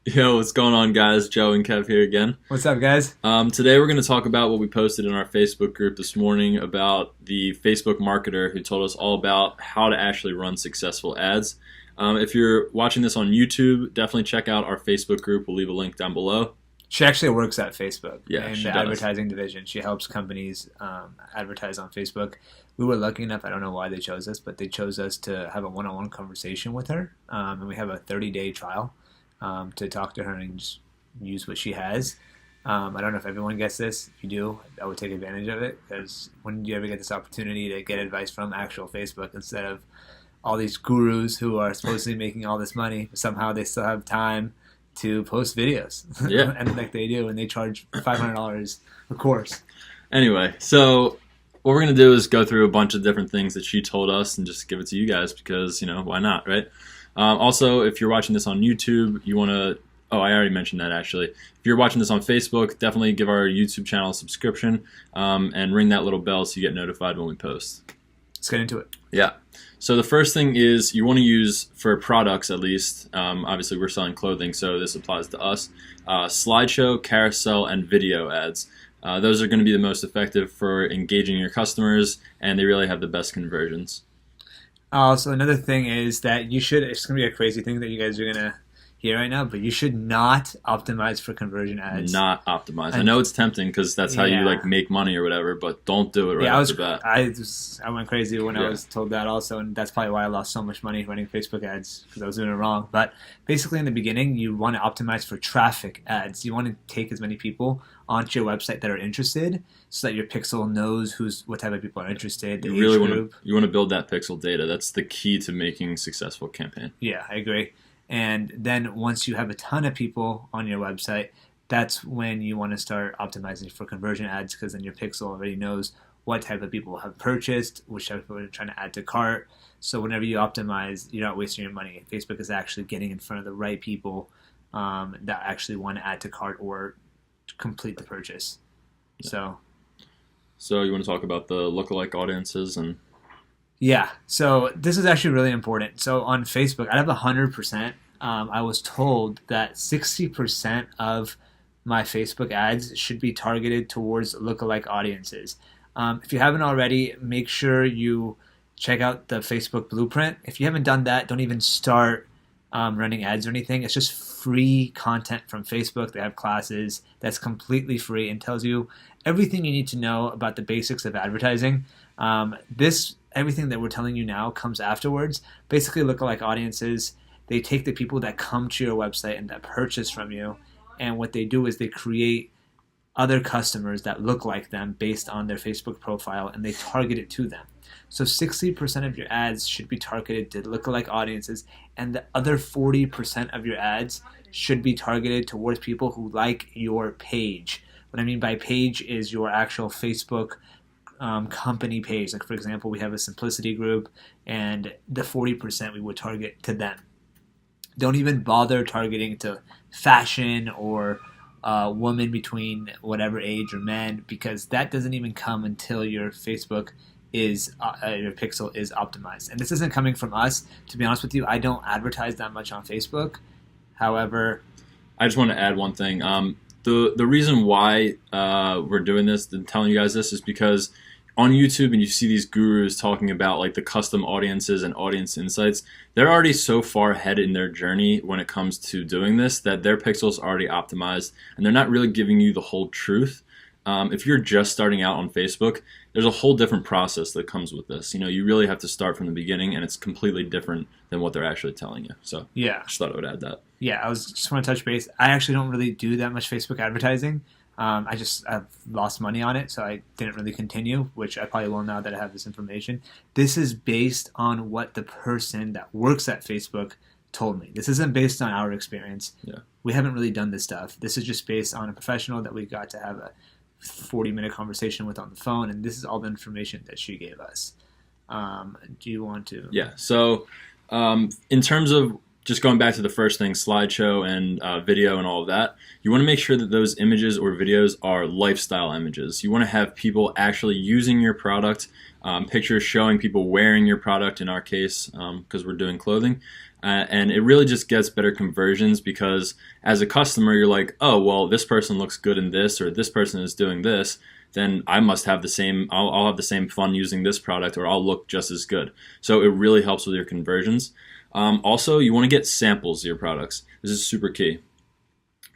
Yo, what's going on, guys? Joe and Kev here again. What's up, guys? Today we're going to talk about what we posted in our Facebook group this morning about the Facebook marketer who told us all about how to actually run successful ads. If you're watching this on YouTube, definitely check out our Facebook group. We'll leave a link down below. She actually works at Facebook Yeah, in she the does. advertising division. She helps companies advertise on Facebook. We were lucky enough, I don't know why they chose us, but they chose us to have a one-on-one conversation with her. And we have a 30-day trial to talk to her and just use what she has. I don't know if everyone gets this. If you do, I would take advantage of it, because when do you ever get this opportunity to get advice from actual Facebook instead of all these gurus who are supposedly making all this money, but somehow they still have time to post videos. Yeah. And like they do, and they charge $500 a course. Anyway, so what we're going to do is go through a bunch of different things that she told us and just give it to you guys because, why not, right? Also, if you're watching this on YouTube, you want to... Oh, I already mentioned that, actually. If you're watching this on Facebook, definitely give our YouTube channel a subscription and ring that little bell so you get notified when we post. Let's get into it. Yeah. So the first thing is you want to use, for products at least, obviously we're selling clothing, so this applies to us, slideshow, carousel, and video ads. Those are going to be the most effective for engaging your customers, and they really have the best conversions. Also, another thing is that you should, it's going to be a crazy thing that you guys are going to hear right now, but you should not optimize for conversion ads. Not optimize. I know it's tempting because that's how you make money or whatever, but don't do it right off the bat. I went crazy when I was told that also, and that's probably why I lost so much money running Facebook ads, because I was doing it wrong. But basically in the beginning, you want to optimize for traffic ads. You want to take as many people onto your website that are interested so that your pixel knows what type of people are interested, the age group. You want to build that pixel data. That's the key to making a successful campaign. Yeah, I agree. And then once you have a ton of people on your website, that's when you want to start optimizing for conversion ads, because then your pixel already knows what type of people have purchased, which type of people are trying to add to cart. So whenever you optimize, you're not wasting your money. Facebook is actually getting in front of the right people that actually want to add to cart or complete the purchase. Yeah. So you want to talk about the lookalike audiences and... Yeah, so this is actually really important. So on Facebook, out of 100%, I was told that 60% of my Facebook ads should be targeted towards lookalike audiences. If you haven't already, make sure you check out the Facebook Blueprint. If you haven't done that, don't even start running ads or anything. It's just free content from Facebook. They have classes that's completely free and tells you everything you need to know about the basics of advertising. Everything that we're telling you now comes afterwards. Basically, lookalike audiences, they take the people that come to your website and that purchase from you, and what they do is they create other customers that look like them based on their Facebook profile, and they target it to them. So 60% of your ads should be targeted to lookalike audiences, and the other 40% of your ads should be targeted towards people who like your page. What I mean by page is your actual Facebook company page. Like, for example, we have a simplicity group, and the 40% we would target to them. Don't even bother targeting to fashion or women between whatever age or men, because that doesn't even come until your Facebook is your pixel is optimized. And this isn't coming from us. To be honest with you, I don't advertise that much on Facebook. However, I just want to add one thing. The reason why we're doing this and telling you guys this is because on YouTube, and you see these gurus talking about like the custom audiences and audience insights, they're already so far ahead in their journey when it comes to doing this that their pixel's already optimized, and they're not really giving you the whole truth. If you're just starting out on Facebook, there's a whole different process that comes with this. You really have to start from the beginning, and it's completely different than what they're actually telling you. So yeah, I just thought I would add that. Yeah, I just want to touch base. I actually don't really do that much Facebook advertising. I've lost money on it, so I didn't really continue, which I probably will now that I have this information. This is based on what the person that works at Facebook told me. This isn't based on our experience. Yeah. We haven't really done this stuff. This is just based on a professional that we got to have a 40-minute conversation with on the phone, and this is all the information that she gave us. Do you want to? Yeah, so in terms of just going back to the first thing, slideshow and video and all of that, you want to make sure that those images or videos are lifestyle images. You want to have people actually using your product, pictures showing people wearing your product in our case, because we're doing clothing. And it really just gets better conversions because as a customer, you're like, oh, well, this person looks good in this, or this person is doing this. Then I must have the same, I'll have the same fun using this product, or I'll look just as good. So it really helps with your conversions. Also, you want to get samples of your products. This is super key.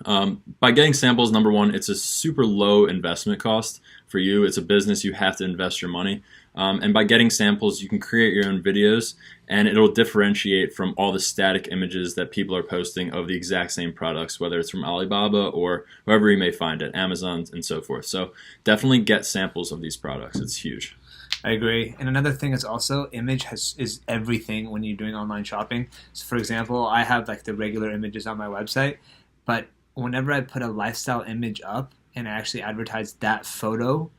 By getting samples, number one, it's a super low investment cost for you. It's a business, you have to invest your money. And by getting samples, you can create your own videos, and it'll differentiate from all the static images that people are posting of the exact same products, whether it's from Alibaba or wherever you may find it, Amazon and so forth. So definitely get samples of these products. It's huge. I agree. And another thing is also is everything when you're doing online shopping. So for example, I have like the regular images on my website, but whenever I put a lifestyle image up and I actually advertised that photo,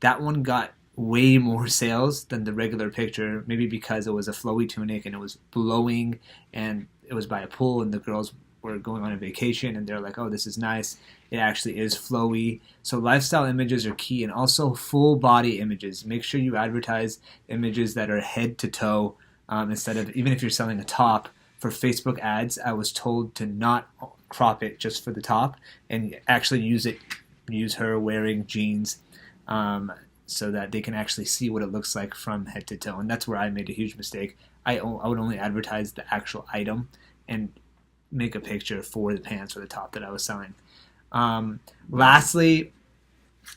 that one got way more sales than the regular picture, maybe because it was a flowy tunic and it was blowing and it was by a pool and the girls were going on a vacation and they're like, oh, this is nice. It actually is flowy. So lifestyle images are key, and also full body images. Make sure you advertise images that are head to toe instead of, even if you're selling a top. For Facebook ads, I was told to not crop it just for the top and actually use her wearing jeans so that they can actually see what it looks like from head to toe. And that's where I made a huge mistake. I would only advertise the actual item and make a picture for the pants or the top that I was selling. Lastly,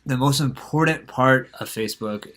the most important part of Facebook,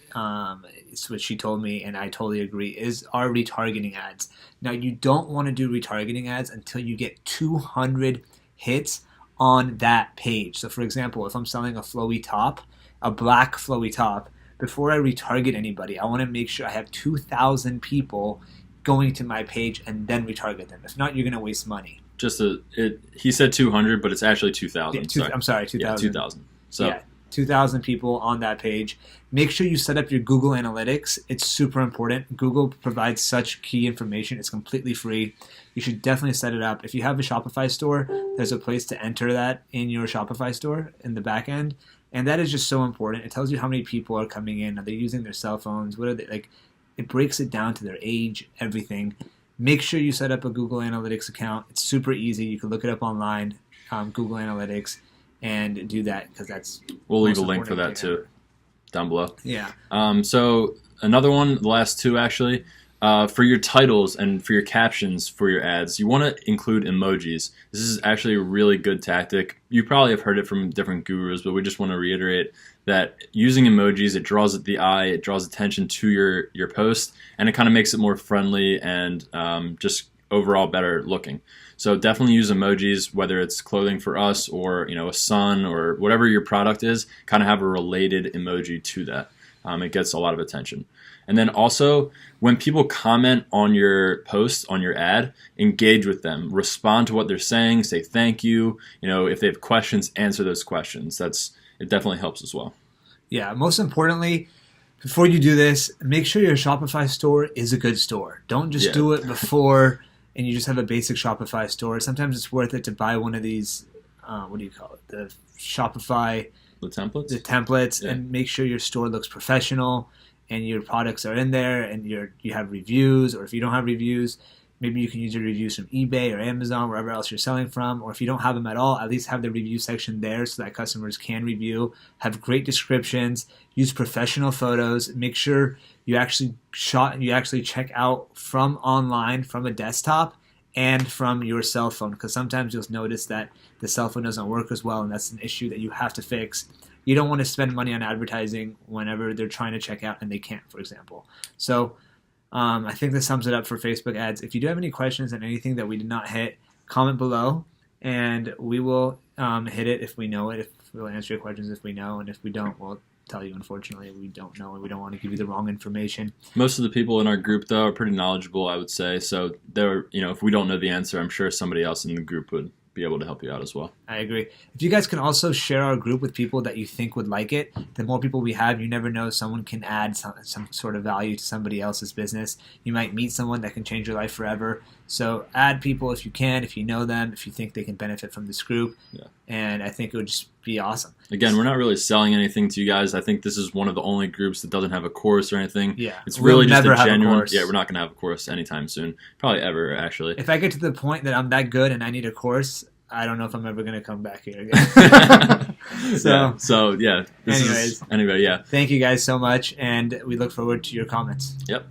is what she told me, and I totally agree, is our retargeting ads. Now, you don't want to do retargeting ads until you get 200 hits on that page. So, for example, if I'm selling a flowy top, a black flowy top, before I retarget anybody, I want to make sure I have 2,000 people going to my page and then retarget them. If not, you're going to waste money. He said 200, but it's actually 2,000. Yeah, I'm sorry, 2,000. Yeah, 2,000. So. Yeah. 2,000 people on that page. Make sure you set up your Google Analytics. It's super important. Google provides such key information. It's completely free. You should definitely set it up. If you have a Shopify store, there's a place to enter that in your Shopify store in the back end. And that is just so important. It tells you how many people are coming in. Are they using their cell phones? What are they like? It breaks it down to their age, everything. Make sure you set up a Google Analytics account. It's super easy. You can look it up online, Google Analytics, and do that because we'll leave a link for that too down below. Yeah. So another one, the last two actually, for your titles and for your captions for your ads, you want to include emojis. This is actually a really good tactic. You probably have heard it from different gurus, but we just want to reiterate that using emojis, it draws the eye, it draws attention to your post, and it kind of makes it more friendly and just overall better looking. So definitely use emojis, whether it's clothing for us or a sun or whatever your product is, kind of have a related emoji to that. It gets a lot of attention. And then also, when people comment on your post, on your ad, engage with them. Respond to what they're saying, say thank you. If they have questions, answer those questions. It definitely helps as well. Yeah, most importantly, before you do this, make sure your Shopify store is a good store. Don't just do it before and you just have a basic Shopify store. Sometimes it's worth it to buy one of these, what do you call it? The Shopify... The templates? The templates, and make sure your store looks professional and your products are in there and you have reviews, or if you don't have reviews, maybe you can use your reviews from eBay or Amazon, wherever else you're selling from, or if you don't have them at all, at least have the review section there so that customers can review. Have great descriptions, use professional photos, make sure you actually check out from online, from a desktop, and from your cell phone, because sometimes you'll notice that the cell phone doesn't work as well, and that's an issue that you have to fix. You don't want to spend money on advertising whenever they're trying to check out and they can't, for example. So I think this sums it up for Facebook ads. If you do have any questions on anything that we did not hit, comment below, and we will hit it if we know it. We'll answer your questions if we know, and if we don't, we'll tell you, unfortunately, we don't know, and we don't want to give you the wrong information. Most of the people in our group, though, are pretty knowledgeable, I would say. So, if we don't know the answer, I'm sure somebody else in the group would be able to help you out as well. I agree. If you guys can also share our group with people that you think would like it, the more people we have, you never know, someone can add some sort of value to somebody else's business. You might meet someone that can change your life forever. So add people if you can, if you know them, if you think they can benefit from this group. Yeah. And I think it would just be awesome. Again, we're not really selling anything to you guys. I think this is one of the only groups that doesn't have a course or anything. Yeah. It's really just never a have genuine. a course. Yeah, we're not going to have a course anytime soon. Probably ever, actually. If I get to the point that I'm that good and I need a course, I don't know if I'm ever going to come back here again. So yeah. Anyways. Anyway, yeah. Thank you guys so much, and we look forward to your comments. Yep.